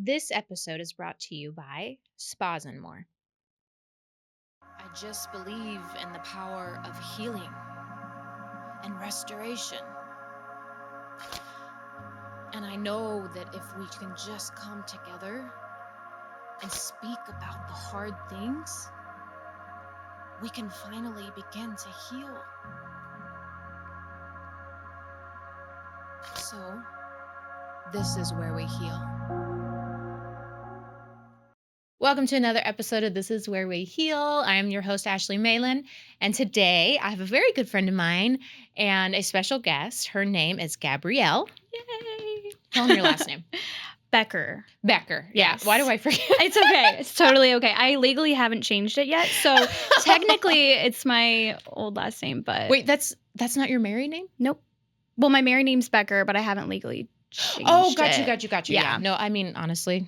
This episode is brought to you by Spas and More. I just believe in the power of healing and restoration. And I know that if we can just come together and speak about the hard things, we can finally begin to heal. So, this is where we heal. Welcome to another episode of This Is Where We Heal. I am your host, Ashley Malin, and today I have a very good friend of mine and a special guest. Her name is Gabrielle. Yay! Tell them your last name. Becker. Becker. Yes. Yeah. Why do I forget? It's okay. It's totally okay. I legally haven't changed it yet, so technically it's my old last name, but... Wait, that's not your married name? Nope. Well, my married name's Becker, but I haven't legally changed it. Oh, got you. Yeah. No, I mean, honestly,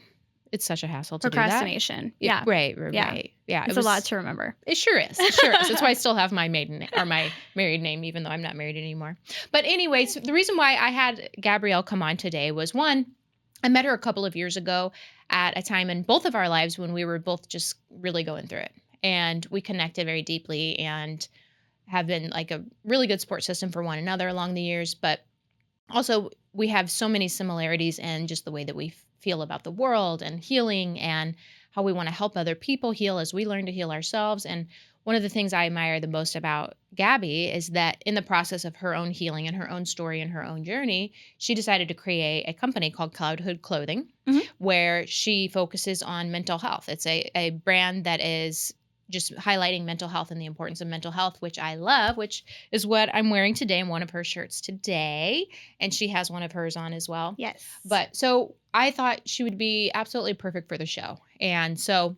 it's such a hassle to do that. Procrastination. Yeah. Right. Yeah. Yeah. It's a lot to remember. It sure is. That's why I still have my maiden name, or my married name, even though I'm not married anymore. But anyways, the reason why I had Gabrielle come on today was, one, I met her a couple of years ago at a time in both of our lives when we were both just really going through it. And we connected very deeply and have been like a really good support system for one another along the years. But also, we have so many similarities in just the way that we feel about the world and healing and how we want to help other people heal as we learn to heal ourselves. And one of the things I admire the most about Gabby is that in the process of her own healing and her own story and her own journey, she decided to create a company called Cloudhood Clothing, where she focuses on mental health. It's a brand that is just highlighting mental health and the importance of mental health, which I love, which is what I'm wearing today in one of her shirts today. And she has one of hers on as well. Yes. But so I thought she would be absolutely perfect for the show. And so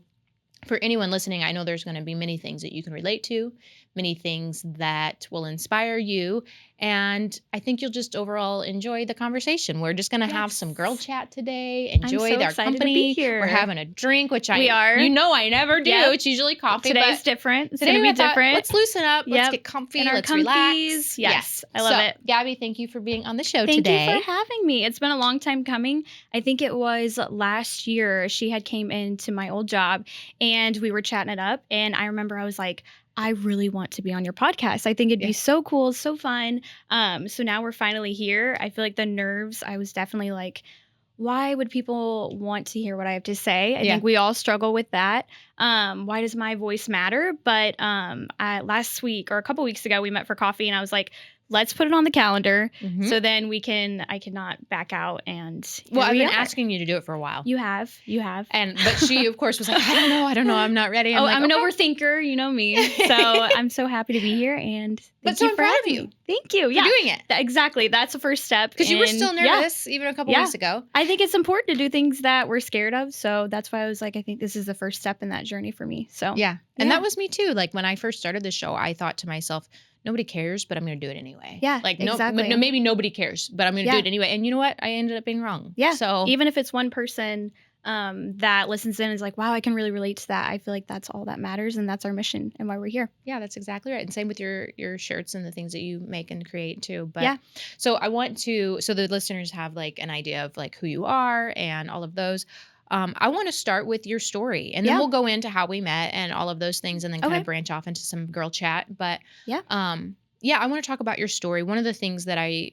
for anyone listening, I know there's going to be many things that you can relate to, many things that will inspire you. And I think you'll just overall enjoy the conversation. We're just going to have some girl chat today, enjoy their company. Here. We're having a drink, which we are. You know I never do. Yep. It's usually coffee. Today's different. It's going to be different. Let's loosen up. Yep. Let's get comfy. Let's comfies. Relax. Yes. I love it. Gabby, thank you for being on the show today. Thank you for having me. It's been a long time coming. I think it was last year she had came into my old job and we were chatting it up. And I remember I was like, I really want to be on your podcast. I think it'd be so cool, so fun. So now we're finally here. I feel like the nerves, I was definitely like, why would people want to hear what I have to say? I think we all struggle with that. Why does my voice matter? But last week or a couple weeks ago, we met for coffee and I was like, let's put it on the calendar. So then I cannot back out. And I've been asking you to do it for a while. You have. But she, of course, was like, I don't know. I'm not ready. I'm an overthinker. You know me. So I'm so happy to be here. And thank you for having me. Thank you. Yeah. For doing it. Exactly. That's the first step. Because you were still nervous even a couple weeks ago. I think it's important to do things that we're scared of. So that's why I was like, I think this is the first step in that journey for me. So And that was me too. Like when I first started the show, I thought to myself, nobody cares, but I'm going to do it anyway. Yeah, like exactly. No, maybe nobody cares, but I'm going to do it anyway. And you know what? I ended up being wrong. Yeah. So even if it's one person that listens in and is like, wow, I can really relate to that. I feel like that's all that matters, and that's our mission and why we're here. Yeah, that's exactly right. And same with your shirts and the things that you make and create too. But so I want to, so the listeners have like an idea of like who you are and all of those. I want to start with your story, and then we'll go into how we met and all of those things, and then kind of branch off into some girl chat. But I want to talk about your story. One of the things that I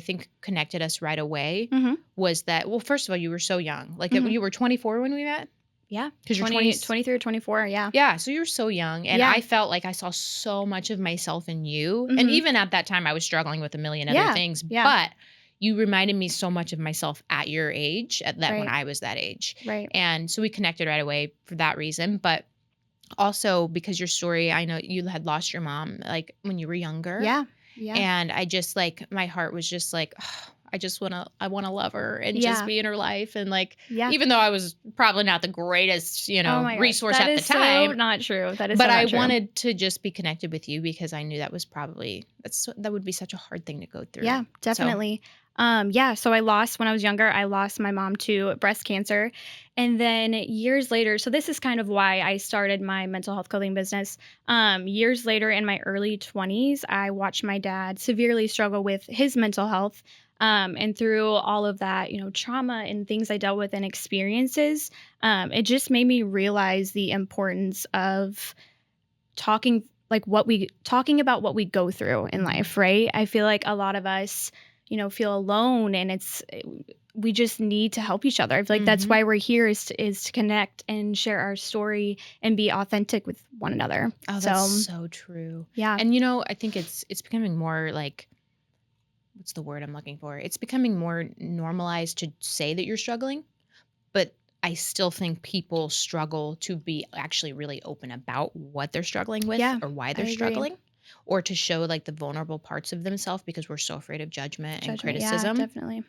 think connected us right away was that, well, first of all, you were so young. Like you were 24 when we met? Yeah. Because you're 23 or 24, Yeah, so you were so young. And I felt like I saw so much of myself in you. And even at that time, I was struggling with a million other things. Yeah. But you reminded me so much of myself at your age, when I was that age. Right. And so we connected right away for that reason. But also because your story, I know you had lost your mom like when you were younger. Yeah. Yeah. And I just like, my heart was just like, I want to love her and just be in her life. And like, even though I was probably not the greatest, resource at the time. So not true. That is But so I not true. wanted to just be connected with you because I knew that was probably, that would be such a hard thing to go through. Yeah, definitely. So I lost, when I was younger, I lost my mom to breast cancer. And then years later, so this is kind of why I started my mental health clothing business. Years later in my early 20s, I watched my dad severely struggle with his mental health. And through all of that, trauma and things I dealt with and experiences, it just made me realize the importance of talking talking about what we go through in life, right? I feel like a lot of us, feel alone, and we just need to help each other. I feel like that's why we're here, is to connect and share our story and be authentic with one another. Oh, that's so true. Yeah. And I think it's becoming more like, what's the word I'm looking for? It's becoming more normalized to say that you're struggling, but I still think people struggle to be actually really open about what they're struggling with, Yeah, or why I they're agree. struggling, or to show like the vulnerable parts of themselves, because we're so afraid of judgment and Yeah, criticism. definitely.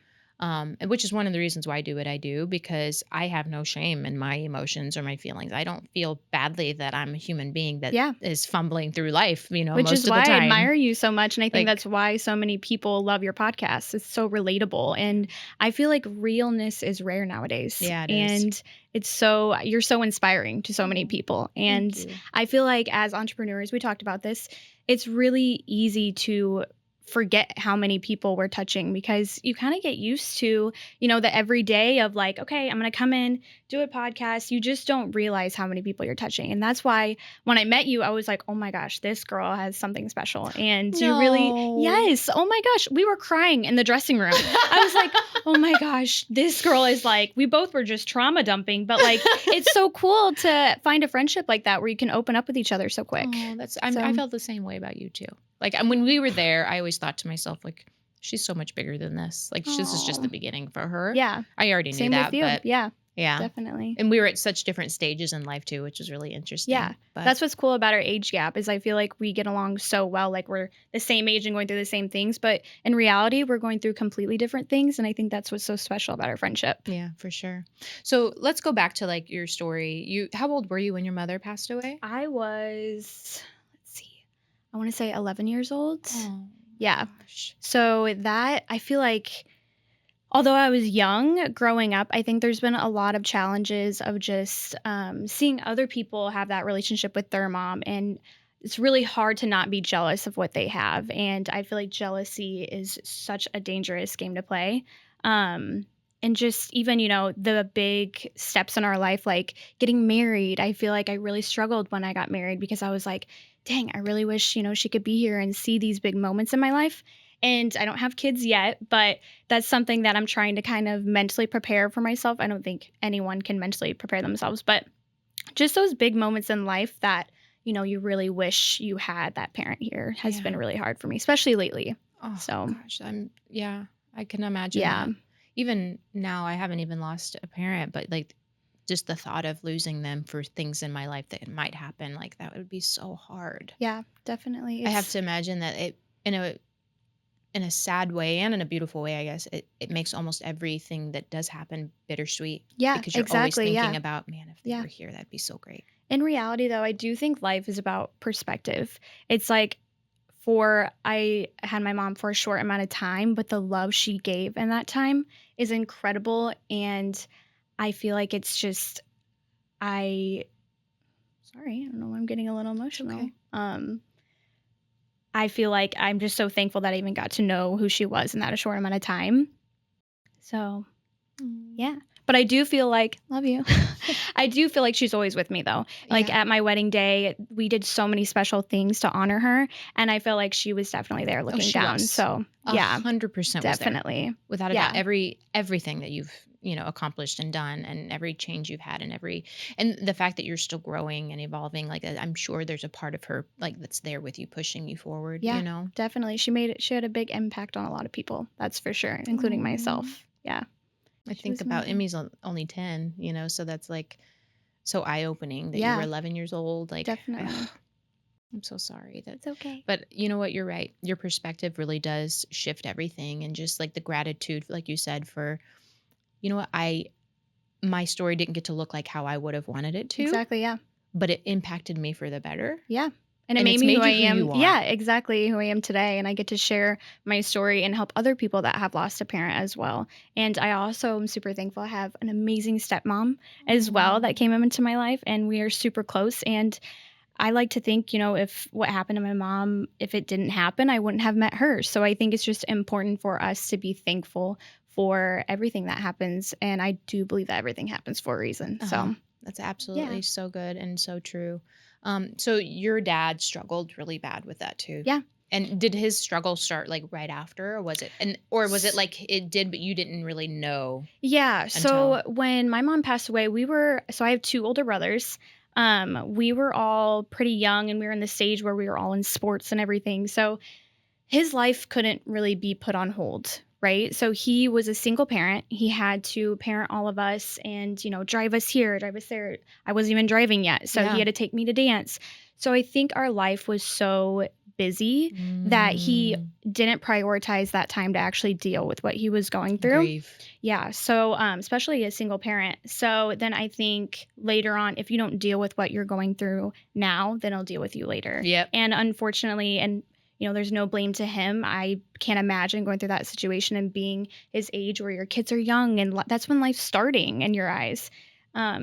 And which is one of the reasons why I do what I do, because I have no shame in my emotions or my feelings. I don't feel badly that I'm a human being that Yeah. is fumbling through life, Which most is of the why I time. admire you so much. And I think Like- that's why so many people love your podcast. It's so relatable. And I feel like realness is rare nowadays. Yeah, it is. And you're so inspiring to so many people. And Thank you. I feel like as entrepreneurs, we talked about this, it's really easy to forget how many people we're touching, because you kind of get used to, the everyday of like, okay, I'm going to come in, do a podcast. You just don't realize how many people you're touching. And that's why when I met you, I was like, oh my gosh, this girl has something special. And you really, No. yes. Oh my gosh. We were crying in the dressing room. I was like, oh my gosh, this girl is like, we both were just trauma dumping, but like, it's so cool to find a friendship like that where you can open up with each other so quick. Oh, I felt the same way about you too. Like, when we were there, I always thought to myself, like, she's so much bigger than this. Like, this is just the beginning for her. Yeah. I already Same knew that, with you. but yeah, yeah, definitely. and we were at such different stages in life too, which was really interesting. Yeah, but that's what's cool about our age gap, is I feel like we get along so well. Like, we're the same age and going through the same things, but in reality, we're going through completely different things. And I think that's what's so special about our friendship. Yeah, for sure. So let's go back to like your story. How old were you when your mother passed away? I was, I want to say 11 years old. Oh, Yeah. gosh. So that, I feel like, although I was young growing up, I think there's been a lot of challenges of just seeing other people have that relationship with their mom. And it's really hard to not be jealous of what they have. And I feel like jealousy is such a dangerous game to play. And just even, the big steps in our life, like getting married, I feel like I really struggled when I got married, because I was like, dang, I really wish, she could be here and see these big moments in my life. And I don't have kids yet, but that's something that I'm trying to kind of mentally prepare for myself. I don't think anyone can mentally prepare themselves, but just those big moments in life that, you really wish you had that parent here has been really hard for me, especially lately. Oh, So, gosh, I can imagine that. Even now, I haven't even lost a parent, but like, just the thought of losing them for things in my life that might happen, like, that would be so hard. Yeah, definitely. I have to imagine that it, in a sad way and in a beautiful way, I guess, it makes almost everything that does happen bittersweet. Yeah, Because you're exactly. always thinking about, man, if they Yeah. were here, that'd be so great. In reality, though, I do think life is about perspective. It's like, I had my mom for a short amount of time, but the love she gave in that time is incredible. And I feel like it's just, sorry, I don't know why I'm getting a little emotional. Okay. I feel like I'm just so thankful that I even got to know who she was in that short amount of time. So, yeah. But I do feel like, love you. I do feel like she's always with me, though. Like, Yeah. at my wedding day, we did so many special things to honor her. And I feel like she was definitely there looking she down. was. So, yeah, 100% was there. definitely. Without a Yeah. doubt, everything that you've accomplished and done, and every change you've had, and the fact that you're still growing and evolving, like, I'm sure there's a part of her like that's there with you, pushing you forward. Yeah. Definitely. She had a big impact on a lot of people. That's for sure, including myself. Yeah. I She think was about amazing. Emmy's only 10, so that's like so eye-opening that you Yeah. were 11 years old. Like, Definitely. I'm so sorry that. It's okay. But you know what? You're right. Your perspective really does shift everything, and just like the gratitude, like you said, for, what, my story didn't get to look like how I would have wanted it to. Exactly. Yeah. But it impacted me for the better. Yeah. And it And made it's me made who I you who am. you are. Yeah, exactly who I am today. And I get to share my story and help other people that have lost a parent as well. And I also am super thankful I have an amazing stepmom as well that came into my life. And we are super close. And I like to think, if what happened to my mom, if it didn't happen, I wouldn't have met her. So I think it's just important for us to be thankful for everything that happens. And I do believe that everything happens for a reason. Uh-huh. So, That's yeah. absolutely so good and so true. So your dad struggled really bad with that too. Yeah. And did his struggle start like right after, or was it like it did, but you didn't really know Yeah. until? So when my mom passed away, so I have two older brothers. We were all pretty young and we were in the stage where we were all in sports and everything. So his life couldn't really be put on hold, right? So he was a single parent. He had to parent all of us and, drive us here, drive us there. I wasn't even driving yet. So he Yeah. had to take me to dance. So I think our life was so busy that he Mm, didn't prioritize that time to actually deal with what he was going through. grief. Yeah. So, especially a single parent. So then I think later on, if you don't deal with what you're going through now, then I'll deal with you later. Yep. And unfortunately, there's no blame to him. I can't imagine going through that situation and being his age where your kids are young and that's when life's starting in your eyes.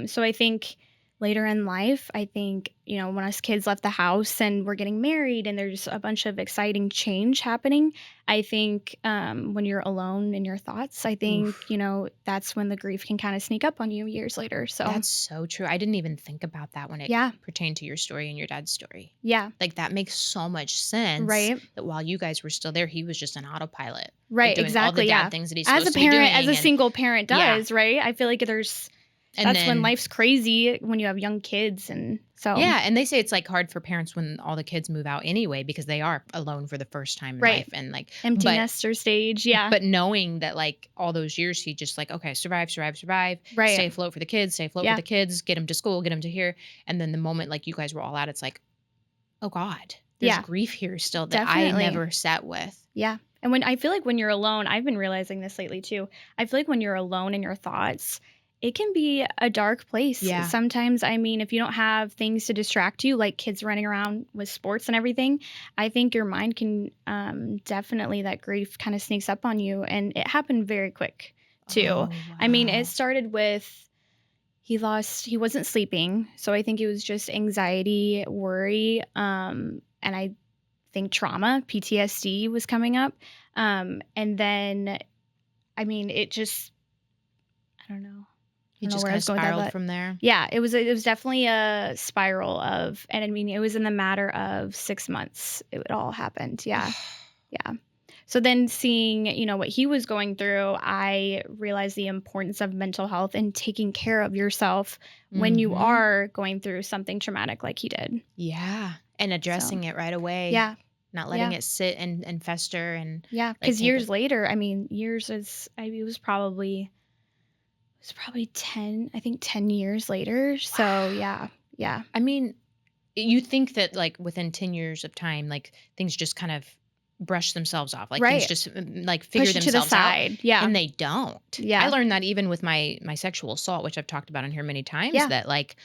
So I think later in life, I think, when us kids left the house and we're getting married and there's a bunch of exciting change happening, I think when you're alone in your thoughts, I think, Oof. that's when the grief can kind of sneak up on you years later. So, That's so true. I didn't even think about that when it yeah, pertained to your story and your dad's story. yeah, Like that makes so much sense right. that while you guys were still there, he was just an autopilot, like Right, doing all the exactly, dad yeah. things that he's As a supposed to be parent, as a doing. And single parent yeah. does, right? I feel like And that's when then, life's crazy when you have young kids and so yeah. And they say it's like hard for parents when all the kids move out anyway, because they are alone for the first time in right. life. And like, Empty nester stage, yeah. but knowing that like all those years, he just like, okay, survive, survive, survive, stay Right. afloat for the kids, stay afloat for Yeah, the kids, get them to school, get them to here. And then the moment like you guys were all out, it's like, oh God, there's yeah, grief here still that I definitely. never sat with. Yeah. And when I feel like when you're alone, I've been realizing this lately too. I feel like when you're alone in your thoughts, it can be a dark place. Yeah. Sometimes, I mean, if you don't have things to distract you, like kids running around with sports and everything, I think your mind can definitely, that grief kind of sneaks up on you. And it happened very quick too. Oh, I mean, it wow. started with he wasn't sleeping. So I think it was just anxiety, worry, and I think trauma, PTSD was coming up. And then, I mean, it just, I don't know. I He don't know just where I kind of was going with that, spiraled but from there. yeah, it was definitely a spiral of, and I mean, it was in the matter of 6 months. It all happened. Yeah. Yeah. So then seeing, what he was going through, I realized the importance of mental health and taking care of yourself when you Mm-hmm. are going through something traumatic like he did. Yeah. And So, addressing it right away, yeah. not letting Yeah. it sit and fester and Yeah, like because take it. years later, I mean, it was probably 10, I think 10 years later. So, Wow. yeah. Yeah. I mean, you think that like within 10 years of time, like things just kind of brush themselves off, like things Right. just like figure Push it to the themselves out, side. Yeah. and they don't. I Yeah. learned that even with my sexual assault, which I've talked about on here many times, Yeah. that like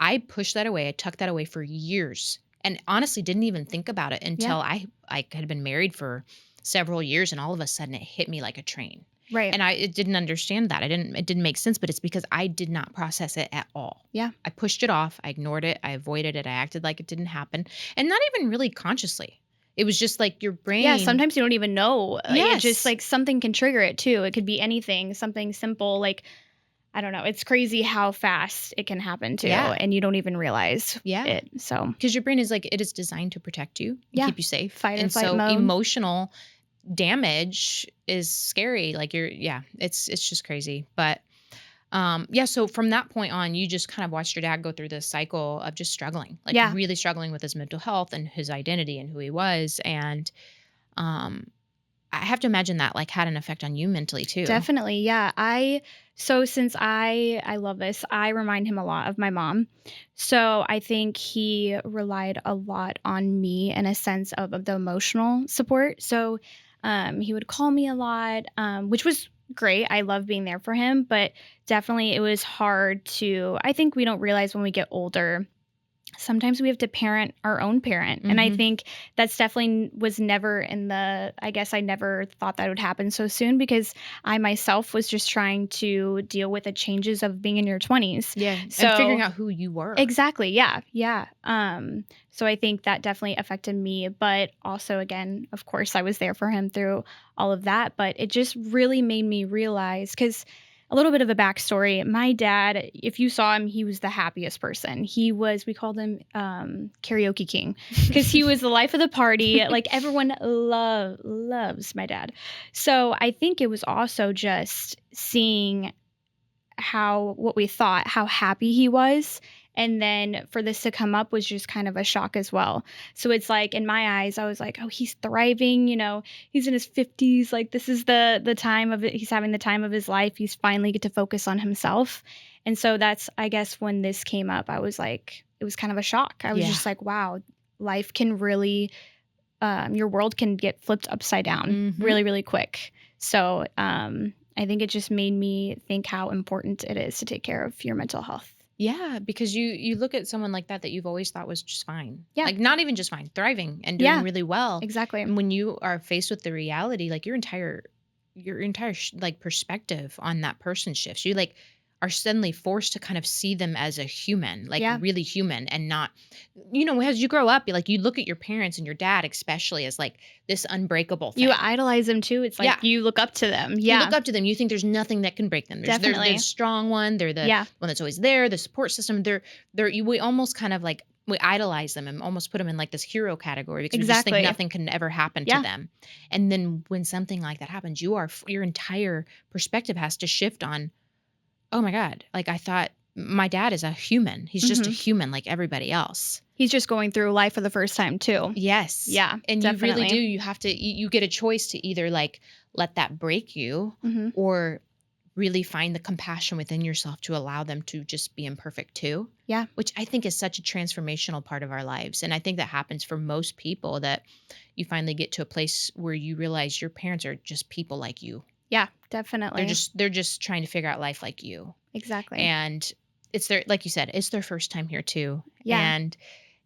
I pushed that away, I tucked that away for years, and honestly didn't even think about it Yeah. until I had been married for several years, and all of a sudden it hit me like a train. Right. And I didn't understand that. It didn't make sense, but it's because I did not process it at all. Yeah. I pushed it off, I ignored it, I avoided it, I acted like it didn't happen, and not even really consciously. It was just like your Yeah. brain. Sometimes you don't even know. It just Yes. like something can trigger it too. It could be anything, something simple. Like, I don't know. It's crazy how fast it can happen too. Yeah. And you don't even realize Yeah. it. So, Because your brain is like, it is designed to protect you and yeah. keep you safe. Fight or And flight so mode. emotional damage is scary. Like it's just crazy. But yeah, so from that point on, you just kind of watched your dad go through this cycle of just struggling, like Yeah. really struggling with his mental health and his identity and who he was. And um I have to imagine that like had an effect on you mentally too. Definitely, yeah. So since I love this, I remind him a lot of my mom. So I think he relied a lot on me in a sense of the emotional support. So he would call me a lot, which was great. I love being there for him, but definitely it was hard to. I think we don't realize when we get older. sometimes we have to parent our own parent. And I Mhm. think that's definitely was never in the, I guess I never thought that would happen so soon because I myself was just trying to deal with the changes of being in your 20s. Yeah, and figuring So out who you were. exactly. Yeah. Yeah. So I think that definitely affected me. But also, again, of course, I was there for him through all of that. But it just really made me realize because a little bit of a backstory. My dad, if you saw him, he was the happiest person. He was, we called him karaoke king because he was the life of the party. Like everyone loves my dad. So I think it was also just seeing what we thought, how happy he was. And then for this to come up was just kind of a shock as well. So it's like in my eyes, I was like, oh, he's thriving, he's in his 50s. Like this is the time of it. He's having the time of his life. He's finally get to focus on himself. And so that's, I guess, when this came up, I was like, it was kind of a shock. I was Yeah. just like, wow, life can really, your world can get flipped upside down really, really quick. So, I think it just made me think how important it is to take care of your mental health. Yeah, because you look at someone like that you've always thought was just fine. Yeah. Like not even just fine, thriving and doing Yeah. really well. Exactly. And when you are faced with the reality, like your entire like perspective on that person shifts. You like are suddenly forced to kind of see them as a human, like Yeah. really human and not, as you grow up, you look at your parents and your dad, especially as like this unbreakable thing. You idolize them too. It's like Yeah. you look up to them. You Yeah. look up to them. You think there's nothing that can break them. They're Definitely. the strong one. They're the Yeah. one that's always there, the support system. We almost kind of like, we idolize them and almost put them in like this hero category because we just Exactly. think nothing can ever happen Yeah. to them. And then when something like that happens, your entire perspective has to shift on, oh my God, like I thought my dad is a human. He's just a human like everybody else. He's just going through life for the first time too. Yes. Yeah. And definitely. you really do. You have to, you get a choice to either like let that break you or really find the compassion within yourself to allow them to just be imperfect too. Yeah. Which I think is such a transformational part of our lives. And I think that happens for most people, that you finally get to a place where you realize your parents are just people like you. Yeah, definitely. They're just trying to figure out life like you. Exactly. And it's their, like you said, it's their first time here too. Yeah. And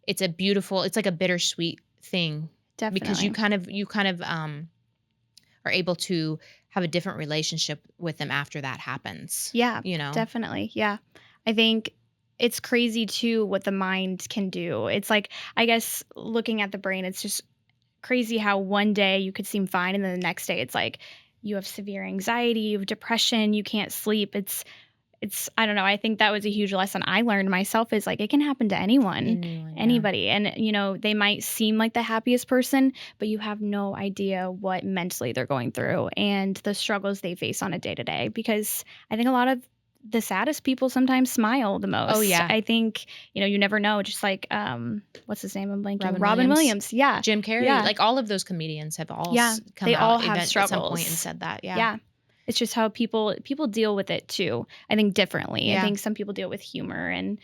it's like a bittersweet thing. Definitely. Because you kind of are able to have a different relationship with them after that happens. Yeah. Definitely. Yeah. I think it's crazy too what the mind can do. It's like, I guess looking at the brain, it's just crazy how one day you could seem fine and then the next day it's like you have severe anxiety, you have depression, you can't sleep. It's I don't know. I think that was a huge lesson I learned myself is like it can happen to anyone, anybody. And they might seem like the happiest person, but you have no idea what mentally they're going through and the struggles they face on a day-to-day, because I think a lot of the saddest people sometimes smile the most. Oh, yeah. I think, you never know. Just like, what's his name? I'm blanking. Robin Williams. Yeah. Jim Carrey. Yeah. Like all of those comedians have all come they out all have at some struggles. point and said that. Yeah. Yeah. It's just how people deal with it too. I think differently. Yeah. I think some people deal with humor and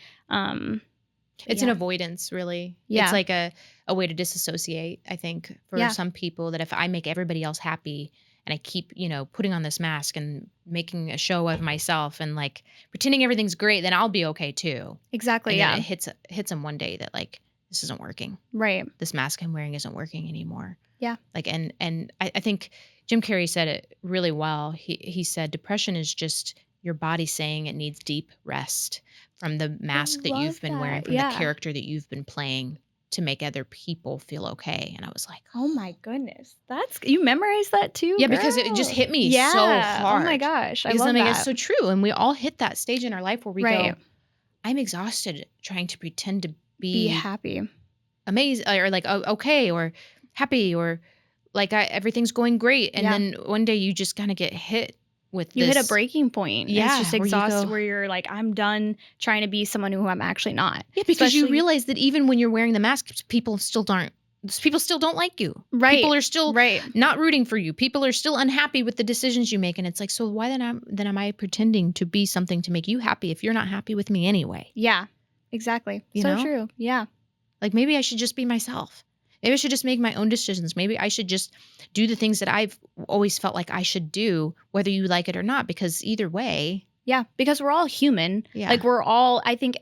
it's an avoidance, really. Yeah. It's like a way to disassociate, I think, for some people, that if I make everybody else happy and I keep, putting on this mask and making a show of myself and like pretending everything's great, then I'll be okay too. Exactly. And Yeah. then it hits them one day that like, this isn't working. Right. This mask I'm wearing isn't working anymore. Yeah. Like, and I think Jim Carrey said it really well. He said, depression is just your body saying it needs deep rest from the mask that you've been wearing, from the character that you've been playing to make other people feel okay. And I was like, oh my goodness, you memorized that too? Yeah, girl? because it just hit me so hard. Oh my gosh, I because love I mean, that. it's so true. And we all hit that stage in our life where we Right. go, I'm exhausted trying to pretend to Be happy. amazing or like okay or happy or like everything's going great. And then one day you just kind of get hit with You this. hit a breaking point. Yeah, It's just where you exhausted go- where you're like, I'm done trying to be someone who I'm actually not. Yeah, because you Especially- realize that even when you're wearing the mask, people still don't like you. Right. People are still Right. not rooting for you. People are still unhappy with the decisions you make. And it's like, so why then am I pretending to be something to make you happy if you're not happy with me anyway? Yeah, exactly. You so know? true. Yeah. Like maybe I should just be myself. Maybe I should just make my own decisions. Maybe I should just do the things that I've always felt like I should do, whether you like it or not, because either way. Yeah, because we're all human. Yeah. Like we're all, I think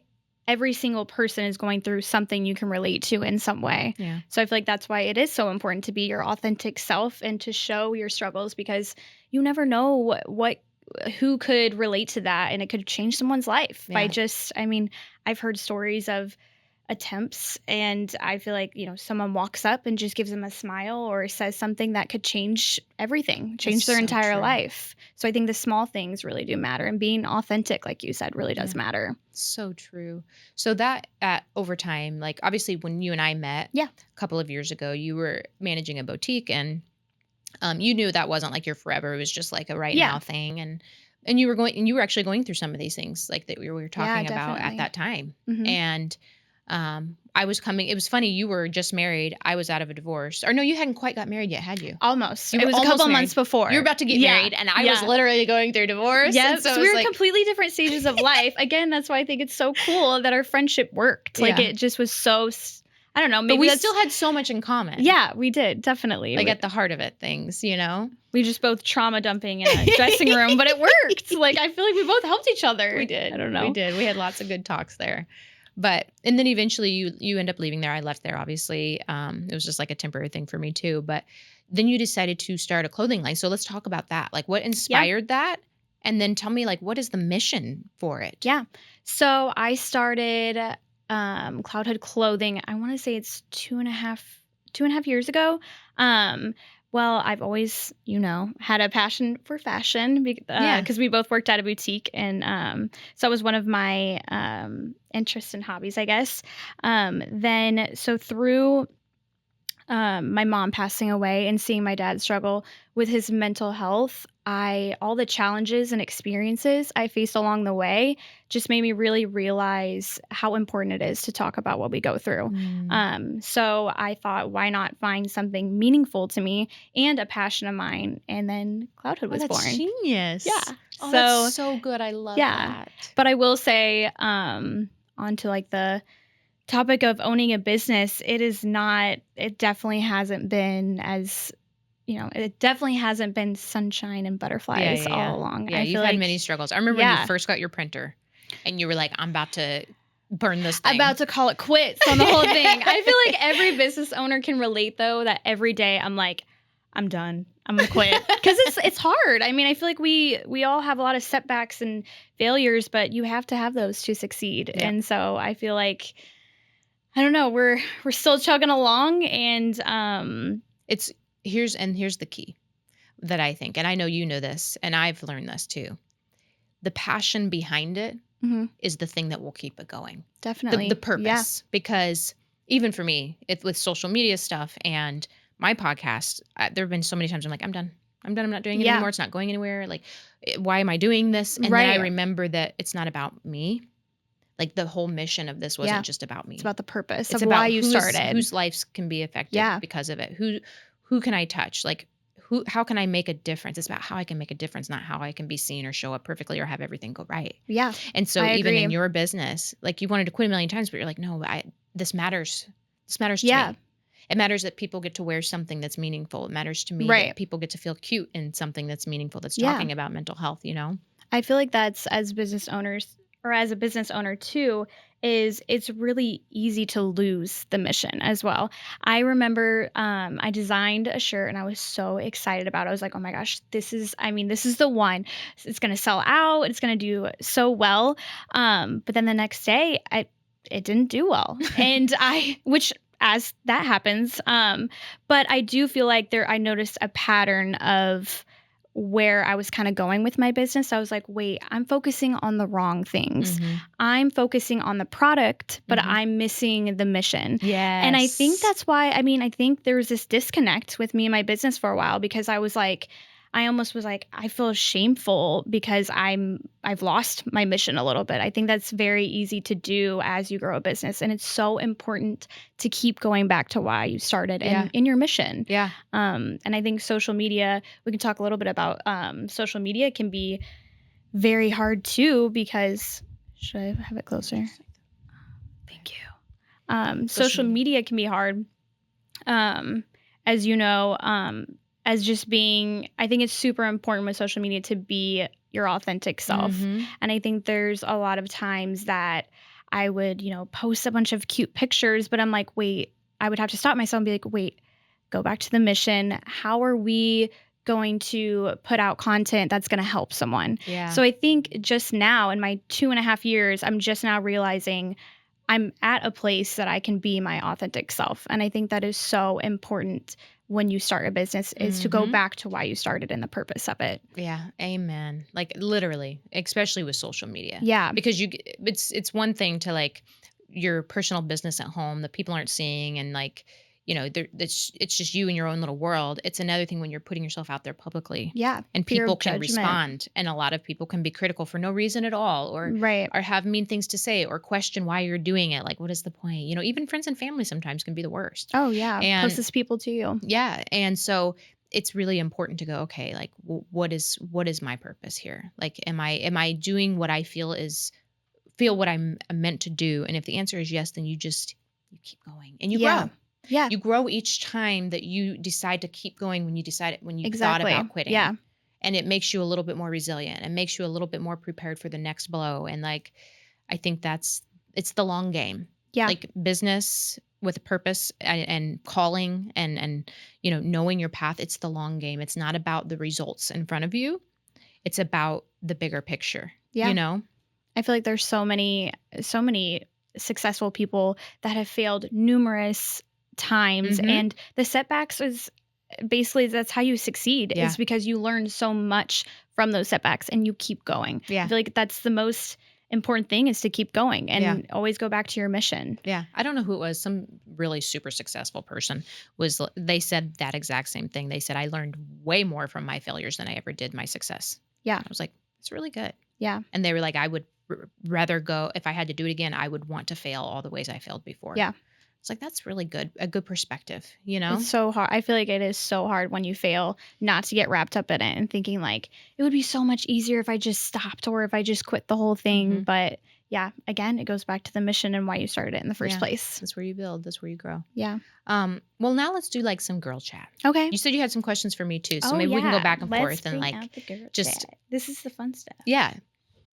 every single person is going through something you can relate to in some way. Yeah. So I feel like that's why it is so important to be your authentic self and to show your struggles, because you never know who could relate to that, and it could change someone's life by just, I mean, I've heard stories of attempts, and I feel like, someone walks up and just gives them a smile or says something that could change everything, change their entire life. So I think the small things really do matter, and being authentic, like you said, really does matter. So true. So that over time, like obviously when you and I met a couple of years ago, you were managing a boutique, and you knew that wasn't like your forever. It was just like a right now thing. And you were actually going through some of these things like that we were talking about at that time. And it was funny. You were just married. I was out of a divorce. Or no, you hadn't quite got married yet, had you? Almost. You it was a couple months before. You were about to get married, and I was literally going through divorce. Yes, so we were in completely different stages of life. Again, that's why I think it's so cool that our friendship worked. Like it just was so, I don't know. Maybe but we still had so much in common. Yeah, we did. Definitely. Like at the heart of it, things, We just both trauma dumping in a dressing room, but it worked. Like, I feel like we both helped each other. We did. I don't know. We did. We had lots of good talks there. And then eventually you end up leaving there. I left there, obviously. It was just like a temporary thing for me too. But then you decided to start a clothing line. So let's talk about that. Like what inspired that? And then tell me like, what is the mission for it? Yeah. So I started Cloudhood Clothing. I want to say it's 2.5 years ago. Well, I've always, had a passion for fashion because we both worked at a boutique. And so that was one of my interests and hobbies, I guess. So through my mom passing away and seeing my dad struggle with his mental health, all the challenges and experiences I faced along the way just made me really realize how important it is to talk about what we go through. So I thought, why not find something meaningful to me and a passion of mine? And then Cloudhood was born. Genius. Yeah. Oh, that's so good. I love that. But I will say, onto like the topic of owning a business, it definitely hasn't been as, it definitely hasn't been sunshine and butterflies all along. Yeah, you've had many struggles. I remember when you first got your printer and you were like, I'm about to burn this thing. About to call it quits on the whole thing. I feel like every business owner can relate, though, that every day I'm like, I'm done. I'm going to quit. Because it's hard. I mean, I feel like we all have a lot of setbacks and failures, but you have to have those to succeed. Yeah. And so I feel like, I don't know, we're still chugging along, and here's the key that I think, and I know you know this, and I've learned this too. The passion behind it is the thing that will keep it going. Definitely. The purpose. Because even for me, with social media stuff and my podcast, there have been so many times I'm like, I'm done. I'm not doing it anymore. It's not going anywhere. Like, why am I doing this? And then I remember that it's not about me. Like the whole mission of this wasn't just about me. It's about the purpose of why you started. Whose lives can be affected because of it. Who can I touch? Like how can I make a difference? It's about how I can make a difference, not how I can be seen or show up perfectly or have everything go right. Yeah. And so even in your business, like you wanted to quit a million times, but you're like, no, this matters. This matters to me. It matters that people get to wear something that's meaningful. It matters to me that people get to feel cute in something that's meaningful, that's talking about mental health, I feel like that's as business owners, or as a business owner too, is it's really easy to lose the mission as well. I remember I designed a shirt and I was so excited about it. I was like, oh my gosh, this is the one. It's going to sell out. It's going to do so well. But then the next day, it didn't do well. And which as that happens. But I do feel like I noticed a pattern of where I was kind of going with my business. I was like, wait, I'm focusing on the wrong things. I'm focusing on the product, but I'm missing the mission. Yes. And I think that's why, I think there was this disconnect with me and my business for a while, because I almost was like, I feel shameful because I've lost my mission a little bit. I think that's very easy to do as you grow a business. And it's so important to keep going back to why you started and in your mission. Yeah. And I think social media, we can talk a little bit about social media can be very hard too, because, should I have it closer? Thank you. Social media can be hard. As you know, as just being, I think it's super important with social media to be your authentic self. And I think there's a lot of times that I would, post a bunch of cute pictures, but I'm like, wait, I would have to stop myself and be like, wait, go back to the mission. How are we going to put out content that's going to help someone? Yeah. So I think just now in my 2.5 years, I'm just now realizing I'm at a place that I can be my authentic self. And I think that is so important when you start a business, is to go back to why you started and the purpose of it. Yeah. Amen. Like literally, especially with social media. Yeah. Because it's one thing to like your personal business at home that people aren't seeing and like, it's just you in your own little world. It's another thing when you're putting yourself out there publicly. Yeah. And Fear people of can judgment. respond. And a lot of people can be critical for no reason at all or Right. or have mean things to say or question why you're doing it. Like, what is the point? Even friends and family sometimes can be the worst. Oh, yeah. And Closest people to you. yeah. And so it's really important to go, okay, like what is my purpose here? Like, am I doing what I feel what I'm meant to do? And if the answer is yes, then you keep going and you grow. Yeah. You grow each time that you decide to keep going when you Exactly. thought about quitting. Yeah. And it makes you a little bit more resilient and makes you a little bit more prepared for the next blow. And like, I think it's the long game. Yeah. Like business with a purpose and calling and knowing your path. It's the long game. It's not about the results in front of you. It's about the bigger picture. Yeah. I feel like there's so many successful people that have failed numerous times, and the setbacks is basically that's how you succeed. Yeah. Is because you learn so much from those setbacks and you keep going. Yeah. I feel like that's the most important thing, is to keep going and always go back to your mission. Yeah. I don't know who it was. Some really super successful person they said that exact same thing. They said, I learned way more from my failures than I ever did my success. Yeah. I was like, it's really good. Yeah. And they were like, I would rather go, if I had to do it again, I would want to fail all the ways I failed before. Yeah. It's like, that's really good. A good perspective, It's so hard. I feel like it is so hard when you fail not to get wrapped up in it and thinking like, it would be so much easier if I just stopped or if I just quit the whole thing. But yeah, again, it goes back to the mission and why you started it in the first place. That's where you build. That's where you grow. Yeah. Well, now let's do like some girl chat. Okay. You said you had some questions for me too. So maybe we can go back and forth and like just chat. This is the fun stuff. Yeah.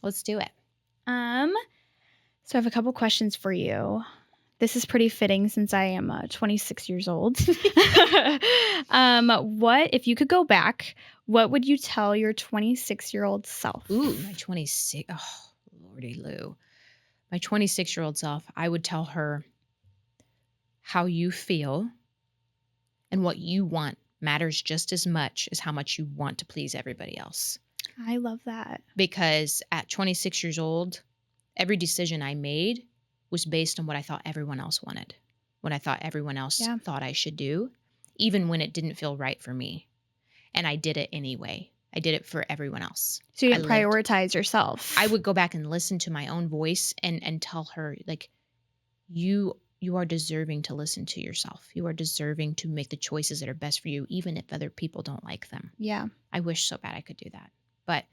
Let's do it. So I have a couple questions for you. This is pretty fitting since I am 26 years old. What, if you could go back, what would you tell your 26-year-old self? Ooh, my 26. Oh, Lordy Lou. My 26-year-old self, I would tell her how you feel and what you want matters just as much as how much you want to please everybody else. I love that. Because at 26 years old, every decision I made was based on what I thought everyone else wanted, what I thought everyone else thought I should do, even when it didn't feel right for me. And I did it anyway. I did it for everyone else. So you didn't prioritize yourself. I would go back and listen to my own voice and tell her, like, you are deserving to listen to yourself. You are deserving to make the choices that are best for you, even if other people don't like them. Yeah. I wish so bad I could do that. But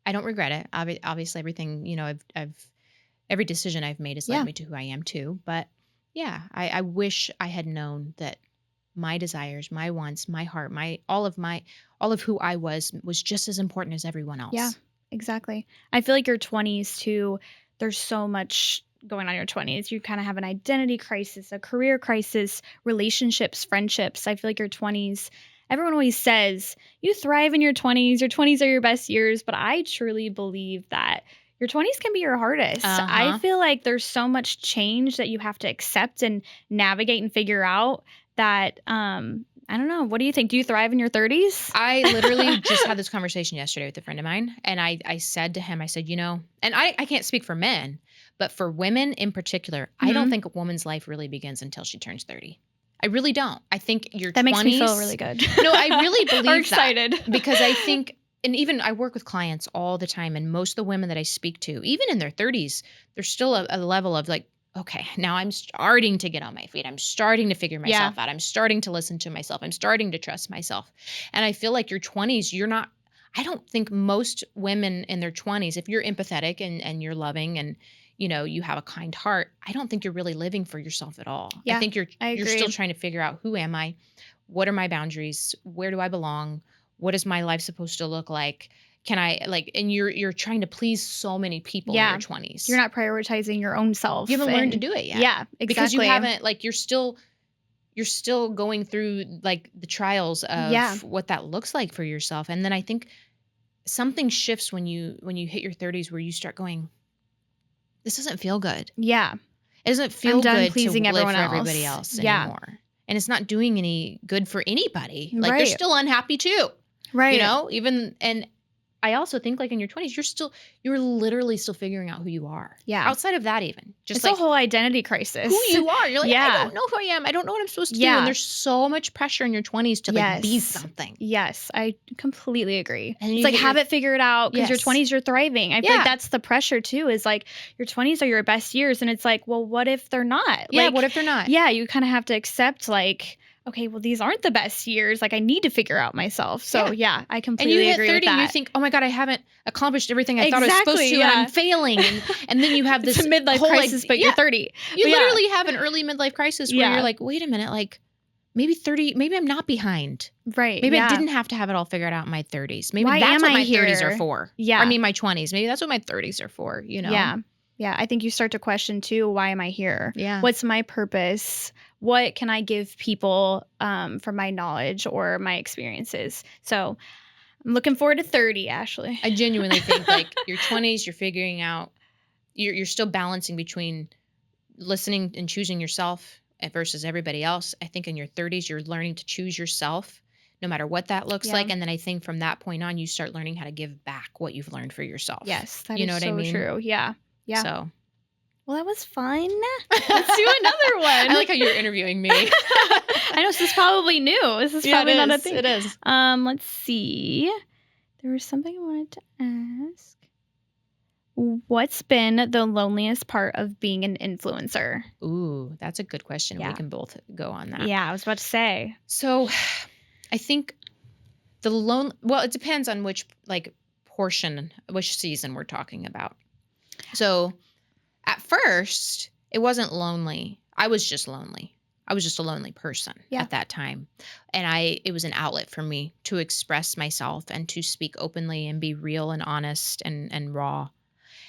I don't regret it. Obviously, everything, every decision I've made has led me to who I am too. But yeah, I wish I had known that my desires, my wants, my heart, all of who I was just as important as everyone else. Yeah, exactly. I feel like your 20s too, there's so much going on in your 20s. You kind of have an identity crisis, a career crisis, relationships, friendships. I feel like your 20s, everyone always says you thrive in your 20s. Your 20s are your best years. But I truly believe that your 20s can be your hardest. I feel like there's so much change that you have to accept and navigate and figure out that, I don't know. What do you think? Do you thrive in your 30s? I literally just had this conversation yesterday with a friend of mine. And I said to him, I said, and I can't speak for men, but for women in particular, I don't think a woman's life really begins until she turns 30. I really don't. I think your 20s. That makes me feel really good. No, I really believe or excited. That because I think, and even I work with clients all the time, and most of the women that I speak to, even in their 30s, there's still a level of like, okay, now I'm starting to get on my feet. I'm starting to figure myself out. I'm starting to listen to myself. I'm starting to trust myself. And I feel like your 20s, I don't think most women in their 20s, if you're empathetic and you're loving and, you have a kind heart, I don't think you're really living for yourself at all. Yeah, I think you're still trying to figure out, who am I? What are my boundaries? Where do I belong? What is my life supposed to look like? can I like, and you're trying to please so many people in Yeah. your 20s. You're not prioritizing your own self. You haven't learned to and- do it yet. Yeah, exactly. Because you haven't, like, you're still going through like the trials of Yeah. what that looks like for yourself. And then I think something shifts when you hit your 30s, where you start going, this doesn't feel good. Yeah. It doesn't feel done good to pleasing live everyone for everybody else. else Yeah. anymore. And it's not doing any good for anybody. Like, they're Right. still unhappy too. Right. You know, even, and I also think like in your 20s, you're literally still figuring out who you are. Yeah. Outside of that, even just It's like a whole identity crisis. who you are. You're like, Yeah. I don't know who I am. I don't know what I'm supposed to do. Yeah. And there's so much pressure in your 20s to like be Yes. something. Yes, I completely agree. And It's you like get have your- it figured out because your Yes. 20s you're thriving. I feel Yeah. like that's the pressure too. Is like your 20s are your best years, and it's like, well, what if they're not? Yeah. Like, What if they're not? yeah, you kind of have to accept like, okay, well, these aren't the best years. Like, I need to figure out myself. So yeah, I And completely you hit agree 30 with that. and you think, oh my God, I haven't accomplished everything I thought I was supposed Exactly, to, yeah. and I'm failing. And then you have this it's a midlife whole, crisis, like, but yeah, you're 30. You But yeah. literally have an early midlife crisis where Yeah. you're like, wait a minute, like maybe 30, maybe I'm not behind. Right. Maybe yeah. I didn't have to have it all figured out in my 30s. Maybe Why that's am what I my 30s are here? for. Yeah. I mean, my 20s. Maybe that's what my 30s are for, you know? Yeah. Yeah. I think you start to question too, why am I here? Yeah. What's my purpose? What can I give people from my knowledge or my experiences? So I'm looking forward to 30, Ashley. I genuinely think like your 20s, you're figuring out, you're still balancing between listening and choosing yourself versus everybody else. I think in your 30s, you're learning to choose yourself, no matter what that looks Yeah. like. And then I think from that point on, you start learning how to give back what you've learned for yourself. Yes, that is You know what I so mean? true. Yeah. Yeah. So Well, that was fun. Let's do another one. I like how you're interviewing me. I know this is probably new. This is Yeah, probably it not a is. thing. It is. Let's see. There was something I wanted to ask. What's been the loneliest part of being an influencer? Ooh, that's a good question. Yeah. We can both go on that. Yeah, I was about to say. So I think well, it depends on which which season we're talking about. So at first, it wasn't lonely. I was just lonely. I was just a lonely person at that time. And it was an outlet for me to express myself and to speak openly and be real and honest and raw.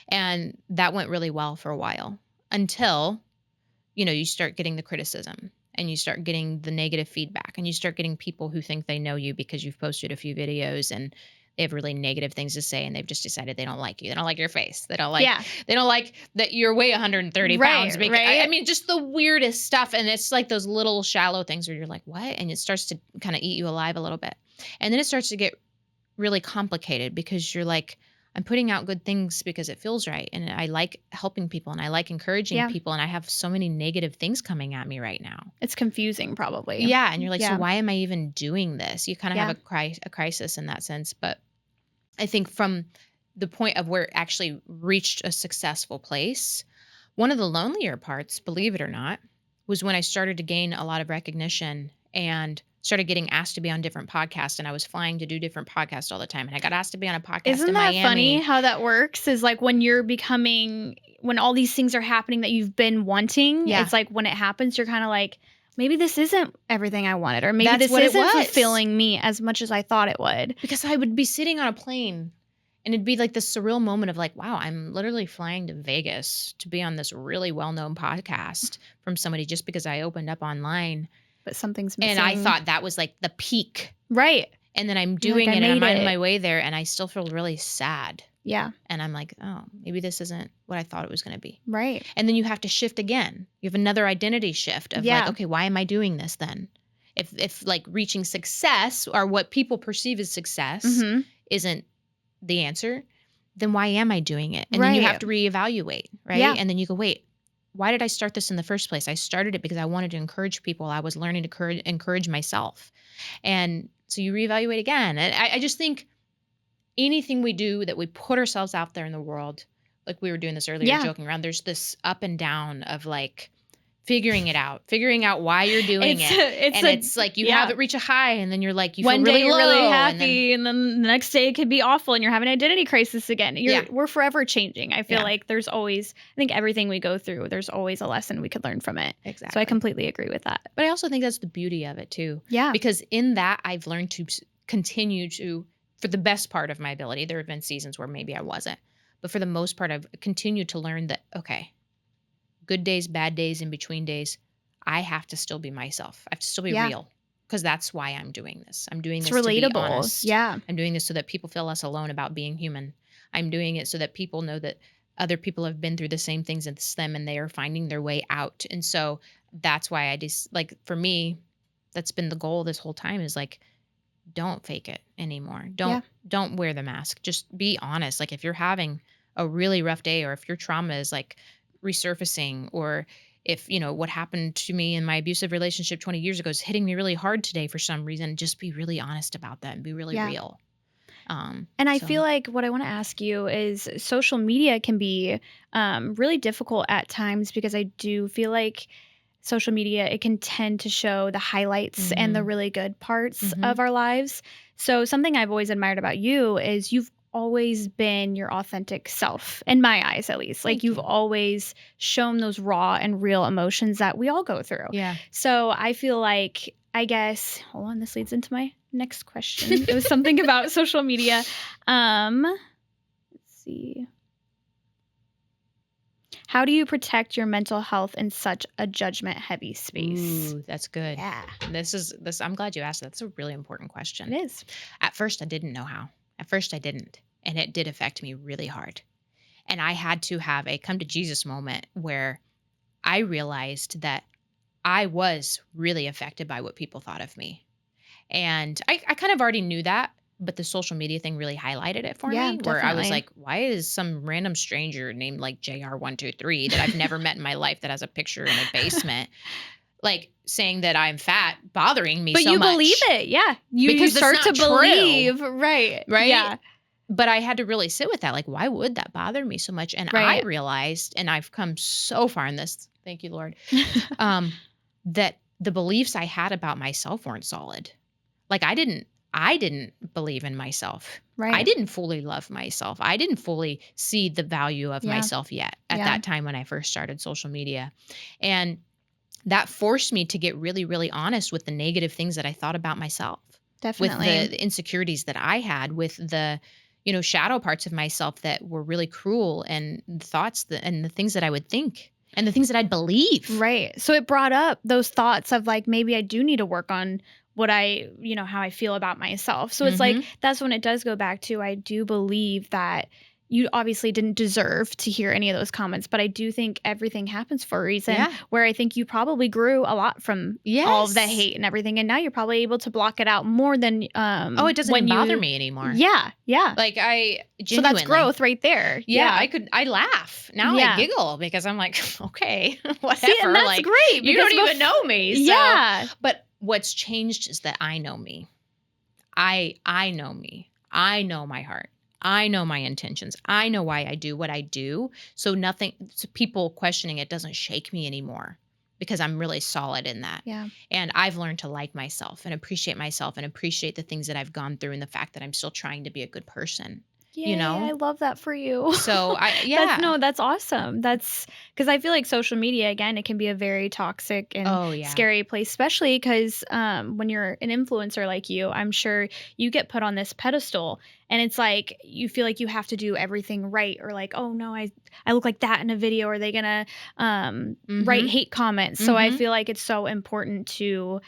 And that went really well for a while until, you start getting the criticism and you start getting the negative feedback and you start getting people who think they know you because you've posted a few videos and they have really negative things to say and they've just decided they don't like you. They don't like your face. They don't like that you're weigh 130 pounds. Because, right. I mean, just the weirdest stuff. And it's like those little shallow things where you're like, what? And it starts to kind of eat you alive a little bit. And then it starts to get really complicated because you're like, I'm putting out good things because it feels right. And I like helping people and I like encouraging people. And I have so many negative things coming at me right now. It's confusing probably. Yeah. And you're like, so why am I even doing this? You kind of have a crisis in that sense. But I think from the point of where it actually reached a successful place, one of the lonelier parts, believe it or not, was when I started to gain a lot of recognition and started getting asked to be on different podcasts, and I was flying to do different podcasts all the time. And I got asked to be on a podcast Isn't in that Miami. funny how that works? Is like when all these things are happening that you've been wanting, it's like when it happens, you're kind of like, maybe this isn't everything I wanted, or maybe this isn't fulfilling me as much as I thought it would. Because I would be sitting on a plane and it'd be like this surreal moment of like, wow, I'm literally flying to Vegas to be on this really well-known podcast from somebody just because I opened up online. But something's missing. And I thought that was like the peak. Right. And then I'm doing it and I'm on my way there and I still feel really sad. Yeah. And I'm like, oh, maybe this isn't what I thought it was going to be. Right. And then you have to shift again. You have another identity shift of like, okay, why am I doing this then? If like reaching success or what people perceive as success isn't the answer, then why am I doing it? And then you have to reevaluate, right? Yeah. And then you go, wait, why did I start this in the first place? I started it because I wanted to encourage people. I was learning to encourage myself. And so you reevaluate again. And I just think anything we do that we put ourselves out there in the world, like we were doing this earlier, joking around, there's this up and down of like figuring out why you're doing it. It's like you have it reach a high and then you're like, you feel really low. One day you're really happy and then the next day it could be awful and you're having an identity crisis again. We're forever changing. I feel like I think everything we go through, there's always a lesson we could learn from it. Exactly. So I completely agree with that. But I also think that's the beauty of it too. Yeah. Because in that I've learned to continue to for the best part of my ability. There have been seasons where maybe I wasn't. But for the most part, I've continued to learn that, okay, good days, bad days, in between days, I have to still be myself. I have to still be Yeah. real, because that's why I'm doing this. I'm doing It's this to be relatable. honest. Yeah. I'm doing this so that people feel less alone about being human. I'm doing it so that people know that other people have been through the same things as them and they are finding their way out. And so that's why I just, like, for me, that's been the goal this whole time, is like, don't fake it anymore. Yeah. Don't wear the mask. Just be honest. Like, if you're having a really rough day, or if your trauma is like resurfacing, or if, what happened to me in my abusive relationship 20 years ago is hitting me really hard today for some reason, just be really honest about that and be really Yeah. real. And I So feel like what I want to ask you is social media can be really difficult at times, because I do feel like social media, it can tend to show the highlights and the really good parts of our lives. So something I've always admired about you is you've always been your authentic self, in my eyes at least. Like, Thank you've you. always shown those raw and real emotions that we all go through. Yeah. So I feel like, I guess, hold on, this leads into my next question. It was something about social media. Let's see. How do you protect your mental health in such a judgment-heavy space? Ooh, that's good. Yeah, This I'm glad you asked that. That's a really important question. it is. At first, I didn't know how. At first, I didn't. And it did affect me really hard. And I had to have a come to Jesus moment where I realized that I was really affected by what people thought of me. And I kind of already knew that, but the social media thing really highlighted it for Yeah, me, where I was definitely. like, why is some random stranger named like JR123 that I've never met in my life, that has a picture in a basement, like, saying that I'm fat, bothering me But so you much? believe it, yeah. You Because that's start to not true. believe, right? Right? Yeah, But I had to really sit with that. Like, why would that bother me so much? And I right. realized, and I've come so far in this, thank you, Lord, that the beliefs I had about myself weren't solid. Like, I didn't believe in myself. I Right. didn't fully love myself. I didn't fully see the value of Yeah. myself yet at Yeah. that time when I first started social media. And that forced me to get really, really honest with the negative things that I thought about myself, with Definitely. the insecurities that I had, with the, shadow parts of myself that were really cruel, and the thoughts and the things that I would think and the things that I'd believe. Right. So it brought up those thoughts of like, maybe I do need to work on what how I feel about myself. So it's like, that's when it does go back to, I do believe that you obviously didn't deserve to hear any of those comments, but I do think everything happens for a reason, Yeah. where I think you probably grew a lot from all of the Yes. hate and everything. And now you're probably able to block it out more than, It doesn't when even bother you- me anymore. Yeah. Yeah. Like, I So genuinely. that's growth right there. Yeah, I laugh. Now Yeah. I giggle because I'm like, okay, whatever. See, and that's like, great. you don't even know me. So. Yeah. But what's changed is that I know me. I know me. I know my heart. I know my intentions. I know why I do what I do. So people questioning it doesn't shake me anymore, because I'm really solid in that. Yeah. And I've learned to like myself and appreciate the things that I've gone through, and the fact that I'm still trying to be a good person. Yay, I love that for you. So That's awesome. That's because I feel like social media, again, it can be a very toxic and scary place, especially because when you're an influencer like you, I'm sure you get put on this pedestal, and it's like you feel like you have to do everything right, or like, oh no, I look like that in a video. Are they gonna write hate comments? So I feel like it's so important to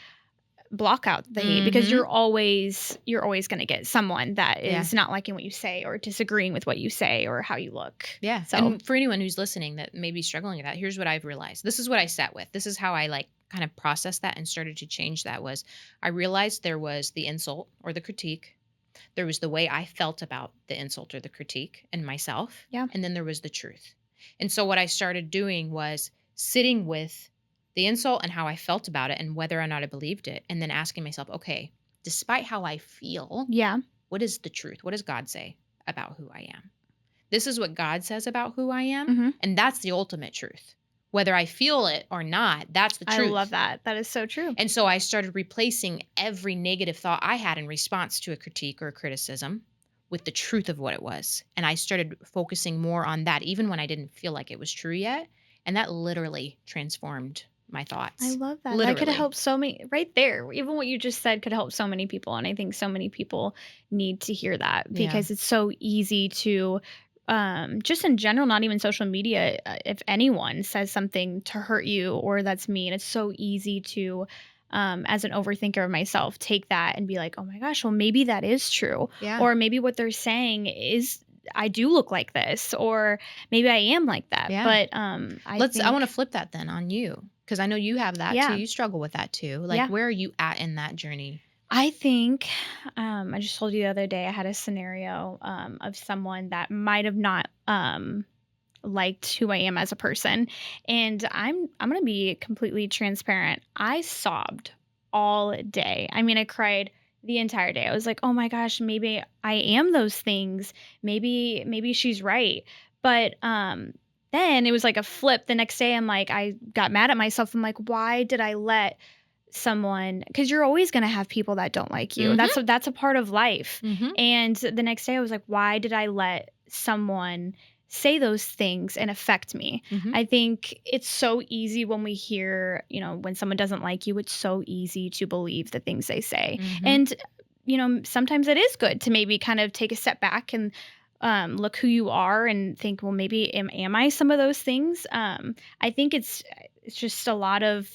block out the hate, because you're always going to get someone that is not liking what you say, or disagreeing with what you say or how you look. Yeah. So, and for anyone who's listening that may be struggling with that, here's what I've realized. This is what I sat with. This is how I kind of processed that and started to change that. Was I realized there was the insult or the critique. There was the way I felt about the insult or the critique and myself. Yeah. And then there was the truth. And so what I started doing was sitting with the insult and how I felt about it and whether or not I believed it. And then asking myself, okay, despite how I feel, what is the truth? What does God say about who I am? This is what God says about who I am. And that's the ultimate truth. Whether I feel it or not, that's the truth. I love that. That is so true. And so I started replacing every negative thought I had in response to a critique or a criticism with the truth of what it was. And I started focusing more on that, even when I didn't feel like it was true yet. And that literally transformed my thoughts. I love that. That could Literally. help so many right there. Even what you just said could help so many people. And I think so many people need to hear that Yeah. because it's so easy to just in general, not even social media, if anyone says something to hurt you or that's mean, it's so easy to as an overthinker of myself, take that and be like, oh my gosh, well, maybe that is true. Yeah. Or maybe what they're saying is I do look like this, or maybe I am like that. Yeah. But I think want to flip that then on you, because I know you have that Yeah. too. You struggle with that too. Like, Yeah. where are you at in that journey? I think I just told you the other day I had a scenario of someone that might have not liked who I am as a person, and I'm gonna be completely transparent. I sobbed all day. I mean, I cried the entire day. I was like, oh my gosh, maybe I am those things. Maybe she's right. But then it was like a flip. The next day, I'm like, I got mad at myself. I'm like, why did I let someone, because you're always going to have people that don't like you. Mhm. That's a part of life. Mhm. And the next day I was like, why did I let someone say those things and affect me? Mhm. I think it's so easy when we hear, when someone doesn't like you, it's so easy to believe the things they say. Mhm. And sometimes it is good to maybe kind of take a step back and look who you are and think, well, maybe am I some of those things? I think it's just a lot of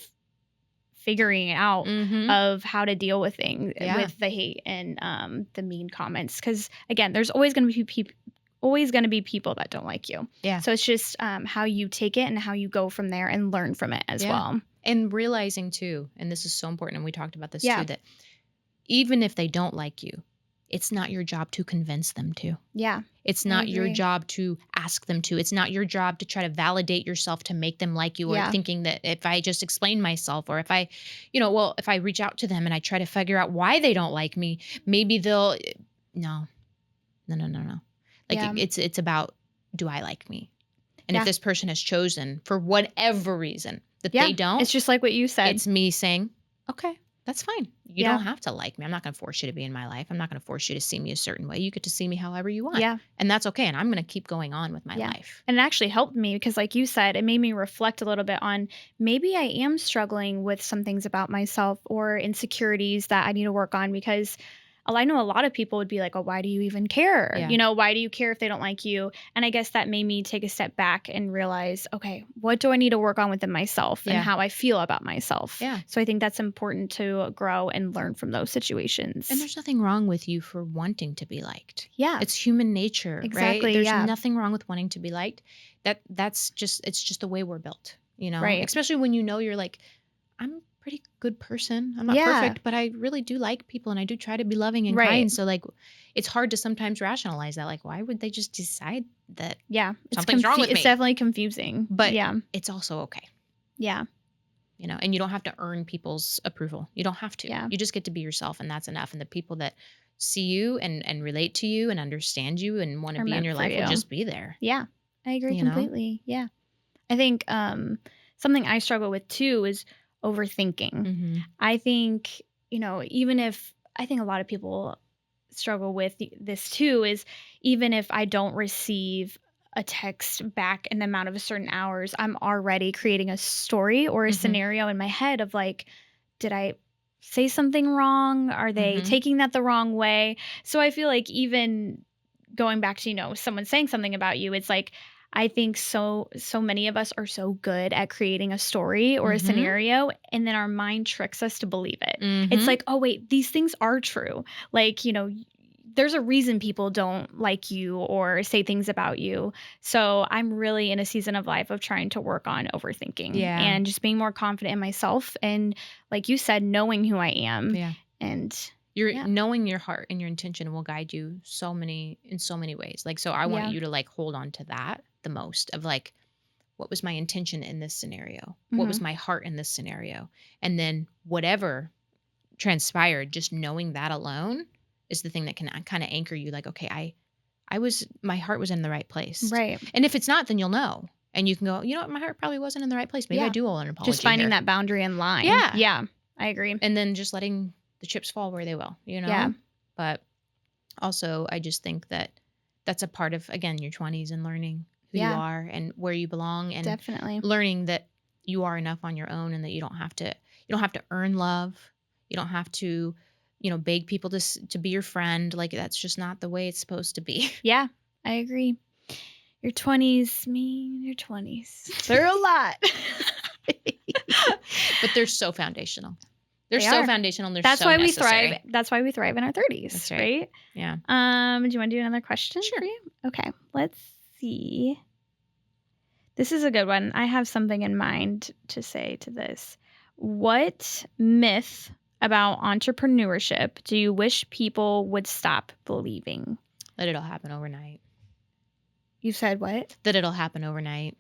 figuring out Mhm. of how to deal with things Yeah. with the hate and the mean comments, because again, there's always going to be people that don't like you. Yeah. So it's just how you take it and how you go from there and learn from it as Yeah. well. And realizing too, and this is so important, and we talked about this Yeah. too, that even if they don't like you, it's not your job to convince them to. Yeah. It's I not your agree. job to ask them to. It's not your job to try to validate yourself to make them like you, or Yeah. thinking that if I just explain myself, or if I, if I reach out to them and I try to figure out why they don't like me, maybe they'll, no. Like Yeah. it's about, do I like me? And Yeah. if this person has chosen for whatever reason that Yeah. they don't, It's just like what you said. it's me saying, okay, that's fine. You Yeah. don't have to like me. I'm not going to force you to be in my life. I'm not going to force you to see me a certain way. You get to see me however you want. Yeah. And that's okay. And I'm going to keep going on with my Yeah. life. And it actually helped me because, like you said, it made me reflect a little bit on maybe I am struggling with some things about myself or insecurities that I need to work on, because I know a lot of people would be like, oh, why do you even care? Yeah. Why do you care if they don't like you? And I guess that made me take a step back and realize, okay, what do I need to work on within myself and Yeah. how I feel about myself? Yeah. So I think that's important to grow and learn from those situations. And there's nothing wrong with you for wanting to be liked. Yeah. It's human nature, Exactly, right? There's yeah. nothing wrong with wanting to be liked. It's just the way we're built, Right. Especially when you're like, I'm a pretty good person. I'm not Yeah. perfect, but I really do like people, and I do try to be loving and Right. kind. So like, it's hard to sometimes rationalize that. Like, why would they just decide that Yeah. something's wrong with me? It's definitely confusing. But yeah. it's also okay. Yeah. And you don't have to earn people's approval. You don't have to. Yeah. You just get to be yourself, and that's enough. And the people that see you and relate to you and understand you and want to Are be in meant your for life will you. just be there. Yeah. I agree You know? completely. Yeah. I think something I struggle with too is overthinking. Mm-hmm. I think, even if I think a lot of people struggle with this too, is even if I don't receive a text back in the amount of a certain hours, I'm already creating a story or a Mhm. scenario in my head of like, did I say something wrong? Are they Mhm. taking that the wrong way? So I feel like even going back to, someone saying something about you, it's like, I think so many of us are so good at creating a story or a Mhm. scenario, and then our mind tricks us to believe it. Mhm. It's like, oh wait, these things are true. Like, there's a reason people don't like you or say things about you. So I'm really in a season of life of trying to work on overthinking Yeah. and just being more confident in myself. And like you said, knowing who I am. Yeah. And You're knowing your heart and your intention will guide you in so many ways. Like, so I want Yeah. you to like hold on to that the most, of like, what was my intention in this scenario? What was my heart in this scenario? And then whatever transpired, just knowing that alone is the thing that can kind of anchor you. Like, okay, my heart was in the right place. Right. And if it's not, then you'll know. And you can go, you know what, my heart probably wasn't in the right place. Maybe Yeah. I do owe an apology. Just finding here. that boundary in line. Yeah. Yeah. I agree. And then just letting the chips fall where they will, Yeah. But also, I just think that that's a part of, again, your 20s and learning who you Yeah. are and where you belong, and Definitely. learning that you are enough on your own, and that you don't have to earn love. You don't have to, beg people to be your friend. Like, that's just not the way it's supposed to be. Yeah, I agree. Your 20s, your 20s. They're a lot. But they're so foundational. They're They so are. foundational, and they're That's so why necessary. we thrive. That's why we thrive in our 30s, That's right? Yeah. Do you want to do another question Sure. for you? Okay, let's see. This is a good one. I have something in mind to say to this. What myth about entrepreneurship do you wish people would stop believing? That it'll happen overnight. You said what? That it'll happen overnight.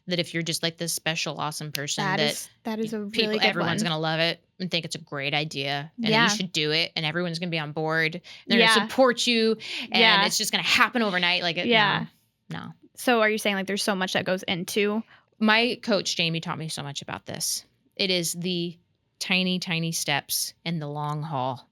That if you're just like this special, awesome person, That is a really good everyone's one. gonna love it and think it's a great idea, and Yeah. you should do it, and everyone's gonna be on board. And they're Yeah. gonna support you, and Yeah. it's just gonna happen overnight. Like, Yeah. no. So are you saying like there's so much that goes into? My coach Jamie taught me so much about this. It is the tiny, tiny steps in the long haul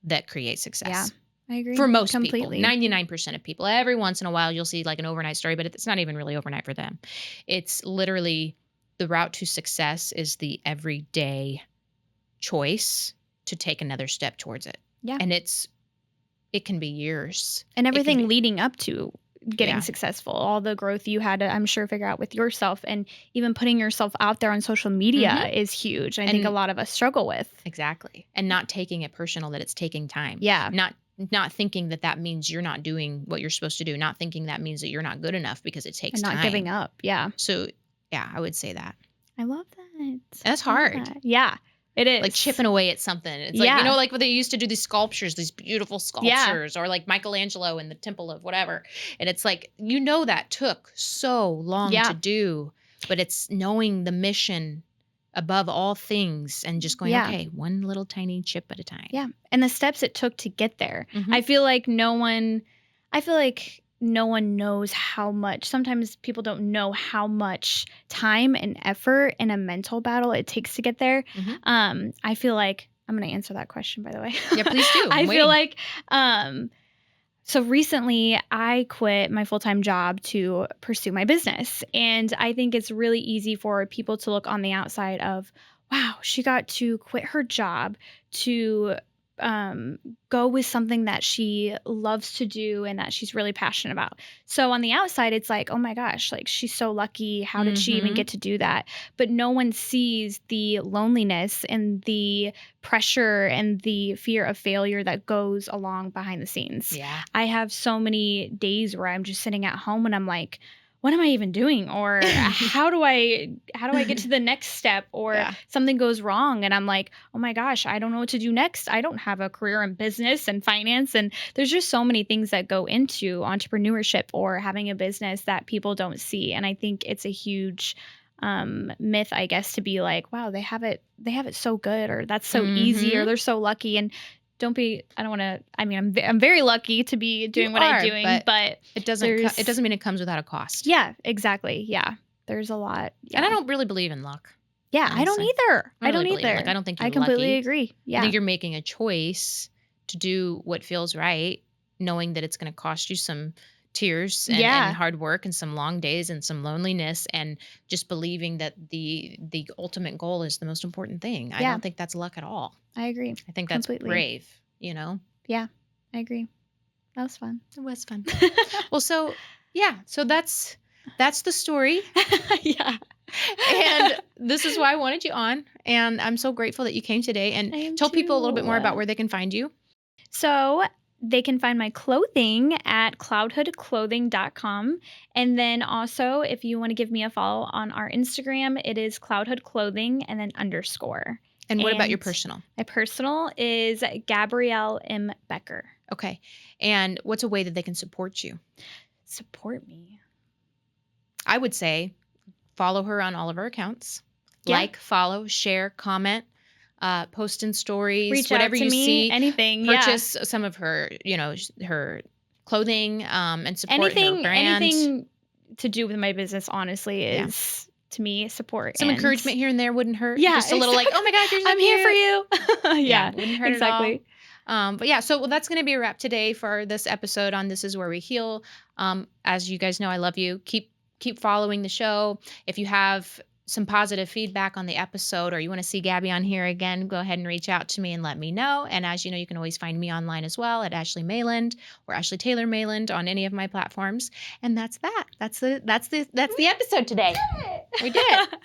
that create success. Yeah. I agree. For most completely. people, 99% of people. Every once in a while, you'll see like an overnight story, but it's not even really overnight for them. It's literally the route to success is the everyday choice to take another step towards it. Yeah. And it can be years. And everything be- leading up to getting Yeah. successful, all the growth you had to, I'm sure, figure out with yourself, and even putting yourself out there on social media is huge. I think a lot of us struggle with. Exactly. And not taking it personal that it's taking time. Yeah. Not thinking that means you're not doing what you're supposed to do. Not thinking that means that you're not good enough because it takes And not time. giving up. Yeah. So, yeah, I would say that. I love that. That's I love hard. that. Yeah, it is. Like chipping away at something. It's like, like when they used to do these sculptures, these beautiful sculptures, or like Michelangelo in the temple of whatever. And it's like, that took so long to do, but it's knowing the mission above all things and just going, okay, one little tiny chip at a time. Yeah. And the steps it took to get there. Mhm. I feel like no one knows how much. Sometimes people don't know how much time and effort and a mental battle it takes to get there. Mhm. I feel like I'm going to answer that question, by the way. Yeah, please do. I feel like so recently I quit my full-time job to pursue my business. And I think it's really easy for people to look on the outside of, wow, she got to quit her job to go with something that she loves to do and that she's really passionate about. So on the outside, it's like, oh my gosh, like she's so lucky. How did she even get to do that? But no one sees the loneliness and the pressure and the fear of failure that goes along behind the scenes. Yeah. I have so many days where I'm just sitting at home and I'm like, what am I even doing? Or how do I get to the next step? Or something goes wrong and I'm like, oh my gosh, I don't know what to do next. I don't have a career in business and finance. And there's just so many things that go into entrepreneurship or having a business that people don't see. And I think it's a huge myth, I guess, to be like, wow, they have it so good, or that's so easy, or they're so lucky. And I'm very lucky to be doing what I'm doing, but it doesn't mean it comes without a cost. Yeah, exactly. Yeah. There's a lot. Yeah. And I don't really believe in luck. Yeah, honestly. I don't either. I don't believe in luck. I don't think you're I completely lucky. agree. Yeah. I think you're making a choice to do what feels right, knowing that it's going to cost you some tears and hard work and some long days and some loneliness, and just believing that the ultimate goal is the most important thing. I don't think that's luck at all. I agree. I think that's brave, Yeah, I agree. That was fun. It was fun. Well, so that's the story. Yeah. And this is why I wanted you on. And I'm so grateful that you came today, and tell people a little bit more about where they can find you. So they can find my clothing at cloudhoodclothing.com. And then also, if you want to give me a follow on our Instagram, it is cloudhoodclothing and then _. And what about your personal? My personal is Gabrielle M. Becker. Okay. And what's a way that they can support you? Support me. I would say follow her on all of her accounts. Yeah. Like, follow, share, comment, post in stories, Reach whatever out to you me, see. anything. Purchase some of her, her clothing, and support her brand. Anything to do with my business, honestly, is to me support. Some encouragement here and there wouldn't hurt. Yeah, just a little like, oh my God, I'm here for you. Yeah, wouldn't hurt exactly. at all. But yeah, so that's going to be a wrap today for this episode on This Is Where We Heal. As you guys know, I love you. Keep following the show. If you have some positive feedback on the episode, or you want to see Gabby on here again, go ahead and reach out to me and let me know. And as you know, you can always find me online as well at Ashley Maland or Ashley Taylor-Maland on any of my platforms. And that's that. That's the episode today. We did it.